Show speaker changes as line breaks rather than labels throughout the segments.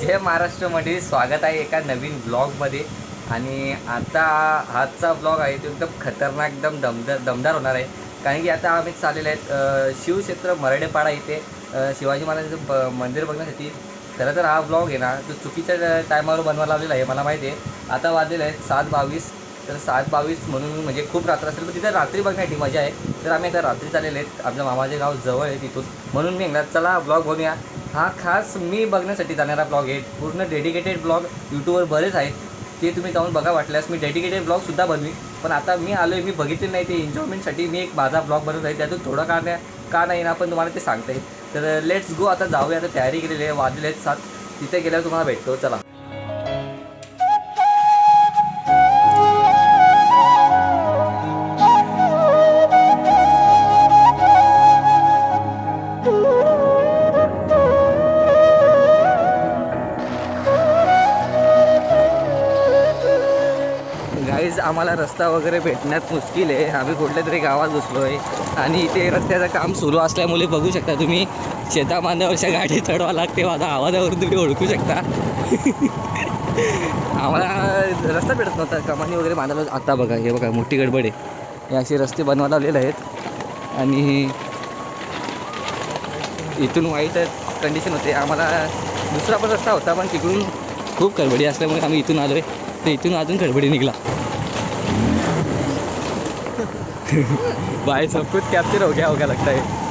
जय महाराष्ट्रमध्ये स्वागत आहे एका नवीन ब्लॉगमध्ये। आणि आता आजचा ब्लॉग आहे तो एकदम खतरनाक, एकदम दमदार होणार आहे। कारण की आता आम्ही चाललेले आहेत शिवक्षेत्र मराडेपाडा इथे शिवाजी महाराजांचं मंदिर बघण्यासाठी। खरं तर हा ब्लॉग आहे ना तो चुकीच्या टायमावर बनवायला लावलेला आहे, मला माहिती आहे। आता वाजलेलं आहे 7:22, तर 7:22 म्हणून म्हणजे खूप रात्र असेल, पण तिथे रात्री बघण्याची मजा आहे। तर आम्ही आता रात्री चाललेले आहेत, आमच्या मामाचे गाव जवळ आहे तिथून, म्हणून मी एकदा चला ब्लॉग बनवूया। हा खास मी बघण्यासाठी जाणारा ब्लॉग आहे, पूर्ण डेडिकेटेड ब्लॉग यूट्यूबवर बरेच आहेत, ते तुम्ही जाऊन बघा। वाटल्यास मी डेडिकेटेड ब्लॉगसुद्धा बनवी, पण आता मी आलो आहे, मी बघितले नाही ते एन्जॉयमेंटसाठी मी एक माझा ब्लॉग बनवत आहे। त्यातून थोडं का नाही ना पण तुम्हाला ते सांगता येईल। तर लेट्स गो, आता जाऊया। आता तयारी केलेली आहे, वाजलेले आहेत 7, तिथे गेल्यावर तुम्हाला भेटतो, चला। गाईज आम्हाला रस्ता वगैरे भेटण्यात मुश्किल आहे, आम्ही कुठल्या तरी गावात घुसलो आहे आणि इथे रस्त्याचं काम सुरू असल्यामुळे बघू शकता तुम्ही शेताबांधावरच्या गाडी चढवा लागते, माझा आवाजावरून तुम्ही ओळखू शकता। आम्हाला रस्ता भेटत नव्हता, कमानी वगैरे बांधायला। आता बघा, हे बघा मोठी गडबड आहे, हे असे रस्ते बनवायला लावलेले आहेत आणि इथून वाईट कंडिशन होते। आम्हाला दुसरा पण रस्ता होता, पण तिकडून खूप गडबडी असल्यामुळे आम्ही इथून आलो आहे, तर इथून अजून गडबडी निघाला। भाई सब कुछ कैप्चर हो गया होगा लगता है।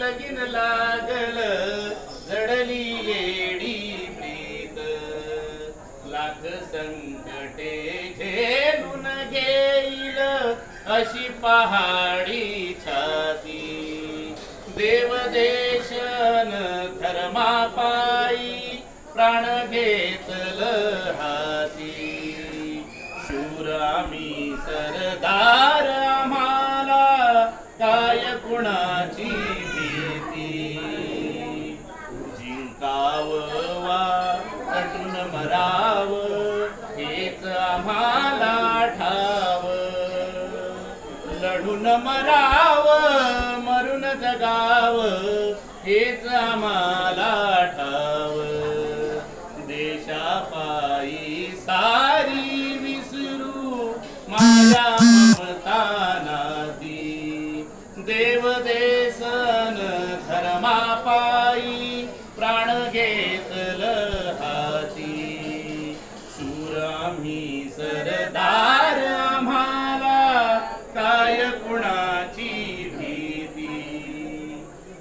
लगीन लागल जडली येडी प्रीत, लाख संकटे झेलून घेईल अशी पहाडी छाती। देवदेशन धर्मापायी प्राण घेतल हाती, शूर आम्ही सरदार आम्हाला काय कुणाची भीती। जिंकाव वा तटून मराव हेच आम्हाला ठाव, लढून मराव मरून जगाव हेच आम्हाला ठाव। देशापायी सारी विसरू माझ्या ममता नाती, देवदेसन धर्मापायी प्राण घेतल हाती। शूर आम्ही सरदार आम्हाला काय कुणाची भीती।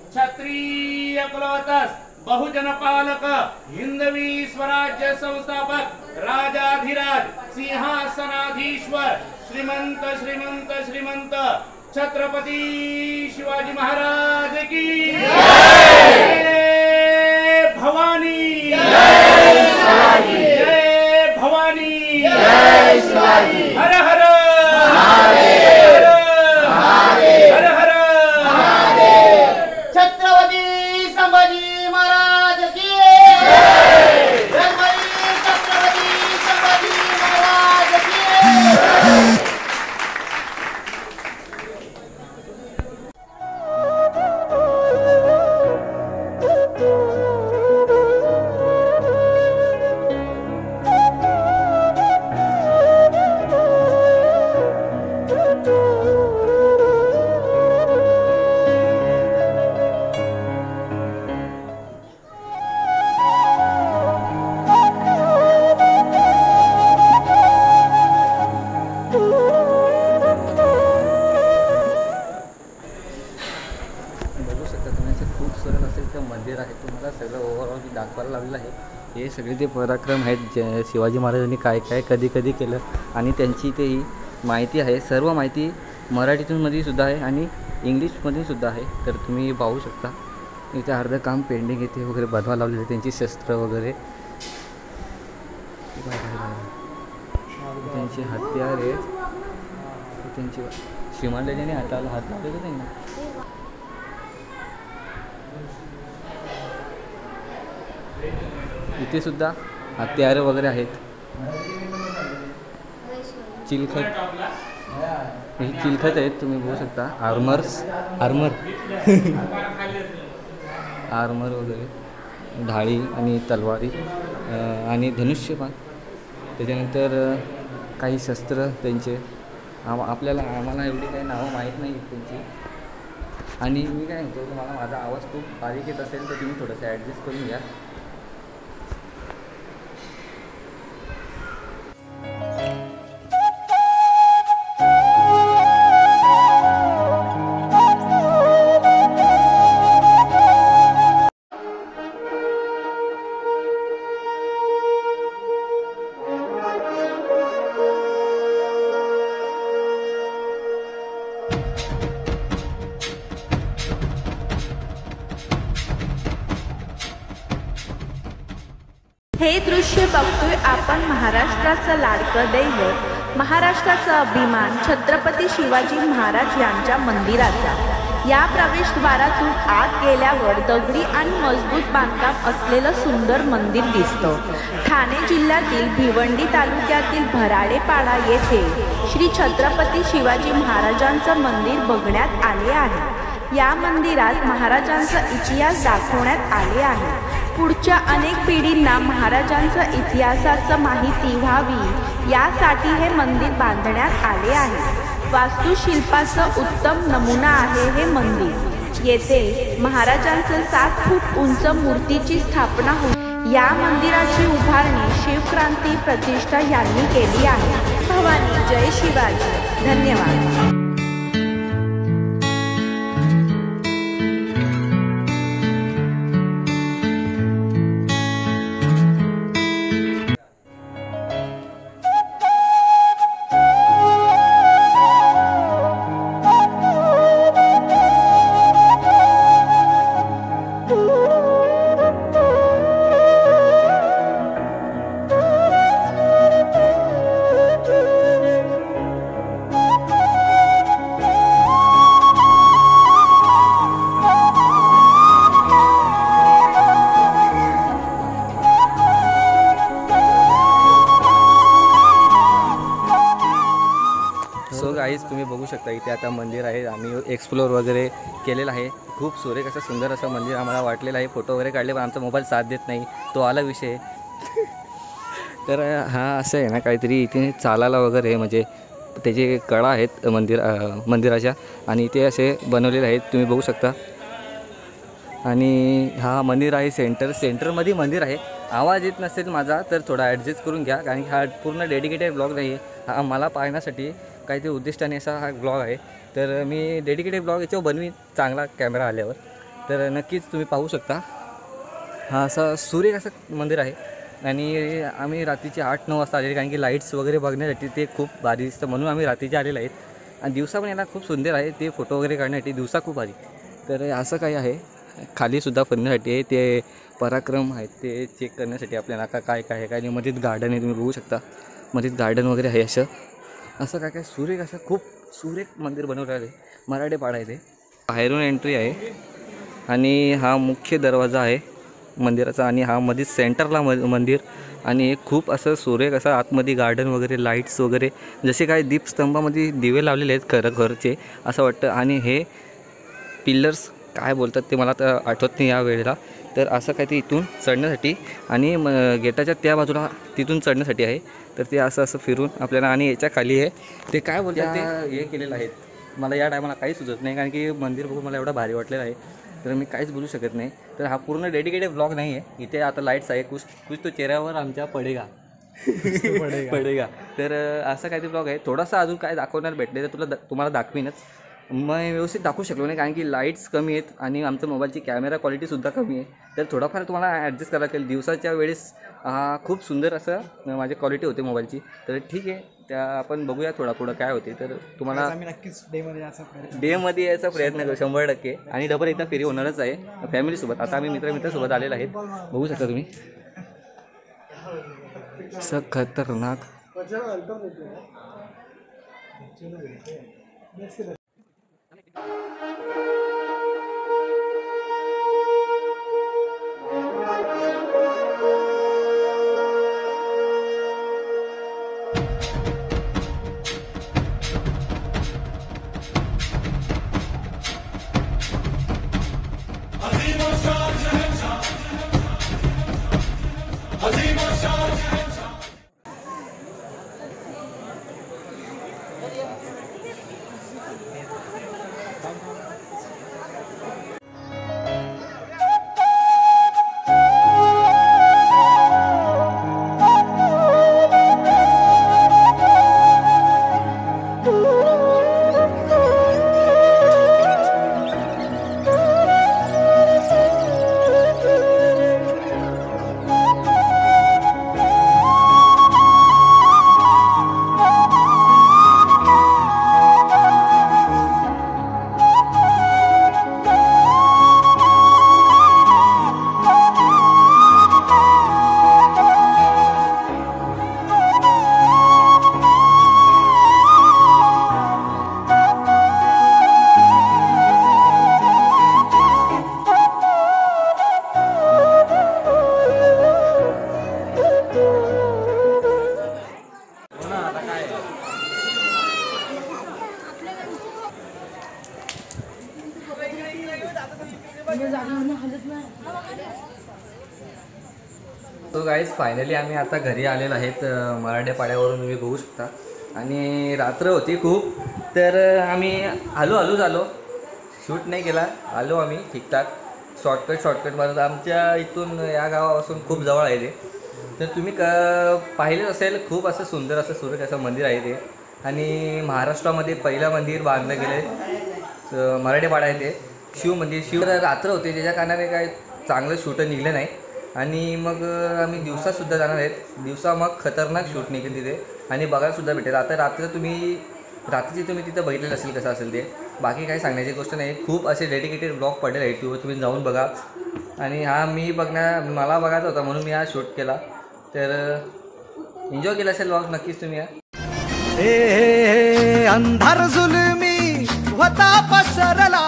क्षत्रिय कुलवतस बहुजन पालक हिंदवी स्वराज्य संस्थापक राजाधिराज सिंहासनाधीश्वर श्रीमंत श्रीमंत श्रीमंत छत्रपती शिवाजी महाराज की जय भवानी, जय भवानी, हर हर हर हर छत्रपती संभाजी महाराज की छत्रपती संभाजी महाराज की।
इथं मंदिर आहे. तुम्हाला सगळं ओव्हरऑल दाखवायला लावलेलं आहे. हे सगळे ते पराक्रम आहेत जे शिवाजी महाराजांनी काय काय कधी कधी केलं आणि त्यांची ते ही माहिती आहे. सर्व माहिती मराठीतूनमध्ये सुद्धा आहे आणि इंग्लिशमध्ये सुद्धा आहे. तर तुम्ही पाहू शकता इथे अर्धं काम पेंडिंग येते वगैरे बनवा लावलेले त्यांची शस्त्र वगैरे, त्यांचे हत्यार आहेत, त्यांची शिमांड्याने हात लावलेलं नाही ना. इथे सुद्धा हत्यारे वगैरे आहेत. चिलखत, हे चिलखत आहेत तुम्ही बघू शकता. आर्मर आर्मर वगैरे, ढाळी आणि तलवारी आणि धनुष्यबाण. त्याच्यानंतर काही शस्त्र त्यांचे आम्हाला एवढी काही नावं माहीत नाही त्यांची. आणि मी काय म्हणतो, तुम्हाला माझा आवाज खूप बारीक येत असेल तर तुम्ही थोडंसं ॲडजस्ट करून घ्या.
हे दृश्य बघतोय आपण महाराष्ट्राचं लाडकं दैवत, महाराष्ट्राचा अभिमान छत्रपती शिवाजी महाराज यांच्या मंदिराचा. या प्रवेशद्वारातून आत गेल्यावर दगडी आणि मजबूत बांधकाम असलेलं सुंदर मंदिर दिसतं. ठाणे जिल्ह्यातील भिवंडी तालुक्यातील भराडेपाडा येथे श्री छत्रपती शिवाजी महाराजांचं मंदिर बघण्यात आले आहे. या मंदिरात महाराजांचा इतिहास दाखवण्यात आले आहे. पुढच्या अनेक पिढींना महाराजांच्या इतिहासाचं माहिती व्हावी यासाठी हे मंदिर बांधण्यात आले आहे. वास्तुशिल्पाचं उत्तम नमुना आहे हे मंदिर. येथे महाराजांचं 7 फूट उंच मूर्तीची स्थापना होती. या मंदिराची उभारणी शिवक्रांती प्रतिष्ठा यांनी केली आहे. भवानी जय शिवाजी. धन्यवाद.
सो गाईज तुम्ही बघू शकता इथे आता मंदिर आहे. आम्ही एक्सप्लोर वगैरे केलेलं आहे. खूप सुरेख असं सुंदर असं मंदिर आम्हाला वाटलेलं आहे. फोटो वगैरे काढले पण आमचा मोबाईल साथ देत नाही, तो आला विषय. तर हा असं आहे ना काहीतरी इथे चालायला वगैरे म्हणजे त्याचे कळा आहेत मंदिराच्या आणि ते असे बनवलेले आहेत तुम्ही बघू शकता. आणि हा मंदिर आहे सेंटरमध्ये मंदिर आहे. आवाज येत नसेल माझा तर थोडा ॲडजस्ट करून घ्या कारण की हा पूर्ण डेडिकेटेड ब्लॉग नाही आहे. हा मला पाहण्यासाठी काहीतरी उद्दिष्टाने असा हा ब्लॉग आहे. तर मी डेडिकेटेड ब्लॉग याच्यावर बनवीन चांगला कॅमेरा आल्यावर. तर नक्कीच तुम्ही पाहू शकता. हा असा सुरेख असं मंदिर आहे. आणि आम्ही रात्रीचे 8-9 वाजता आलेले कारण की लाईट्स वगैरे बघण्यासाठी ते खूप भारी दिसतं म्हणून आम्ही रात्रीचे आलेले आहेत. आणि दिवसा पण याला खूप सुंदर आहे ते फोटो वगैरे काढण्यासाठी दिवसा खूप भारी. तर असं काही आहे. खालीसुद्धा फिरण्यासाठी आहे ते पराक्रम आहेत ते चेक करण्यासाठी आपल्याला काय काय आहे. काय मध्येच गार्डन आहे तुम्ही बघू शकता. मध्येच गार्डन वगैरे आहे. असं काय सुरेख असं खूप सुरेख मंदिर बनवलं आहे. मराठेपाडा आहे ते. बाहेरून एंट्री आहे आणि हा मुख्य दरवाजा आहे मंदिराचा आणि हा मध्ये सेंटरला मंदिर आणि खूप असं सुरेख असं आतमध्ये गार्डन वगैरे लाईट्स वगैरे जसे काय दीपस्तंभामध्ये दिवे लावलेले आहेत घरचे असं वाटतं. आणि हे पिल्लर्स काय बोलतात ते मला तर आठवत नाही या वेळेला. तर असं काय ते इथून चढण्यासाठी आणि गेटाच्या त्या बाजूला तिथून चढण्यासाठी आहे. तर ते असं फिरून आपल्याला आणि याच्या खाली आहे ते काय बोलतात ते हे केलेलं आहे. मला या टायमाला काहीच सुचत नाही कारण की मंदिर बघून मला एवढं भारी वाटलेलं आहे तर मी काहीच बोलू शकत नाही. तर हा पूर्ण डेडिकेटेड ब्लॉग नाही आहे. इथे आता लाईट्स आहे कुछ तो चेहऱ्यावर आमच्या पडेगा. तर असं काहीतरी ब्लॉग आहे. थोडासा अजून काय दाखवणार भेटले तर तुम्हाला दाखवीनच. मग व्यवस्थित दाखवू शकलो नाही, कारण की लाईट्स कमी आहेत आणि आमच्या मोबाईलची कॅमेरा क्वालिटीसुद्धा कमी आहे. तर थोडाफार तुम्हाला ॲडजस्ट करायला लागेल. दिवसाच्या वेळेस खूप सुंदर असं माझी क्वालिटी होते मोबाईलची. तर ठीक आहे, त्या आपण बघूया थोडा पुढं काय होते. तर तुम्हाला
आम्ही नक्कीच
डेमध्ये यायचा प्रयत्न करू 100%. आणि डबल एकदा फेरी होणारच आहे फॅमिलीसोबत. आता आम्ही मित्रासोबत आलेलो आहेत, बघू शकता तुम्ही. असं खतरनाक. तो गाईज फायनली आम्ही आता घरी आलेलो आहेत मराठे पाड्यावरून, तुम्ही बघू शकता. आणि रात्र होती खूप, तर आम्ही हळूच आलो, शूट नाही केला, आलो आम्ही ठीकठाक शॉर्टकट मारत. आमच्या इथून या गावापासून खूप जवळ आहे ते. तर तुम्ही पाहिलेच असेल, खूप असं सुंदर असं सुरेख असं मंदिर आहे ते. आणि महाराष्ट्रामध्ये पहिलं मंदिर बांधलं गेलं आहे, मराठे पाडा आहे ते शिव मंदिर. शिव रात्र होते, त्याच्या कारणाने काय चांगलं शूट निघलं नाही. आणि मग आम्ही दिवसासुद्धा जाणार आहेत. दिवसा मग खतरनाक शूट निघेल तिथे आणि बघायलासुद्धा भेटेल. आता रात्रीची तुम्ही तिथं बघितलेलं असेल कसं असेल ते. बाकी काही सांगण्याची गोष्ट नाही. खूप असे डेडिकेटेड ब्लॉग पडले आहे यूट्यूबवर, तुम्ही जाऊन बघा. आणि मला बघायचा होता म्हणून मी हा शूट केला. तर एन्जॉय केला असेल ब्लॉग नक्कीच तुम्ही.
अंधार जुलमी होता पसरला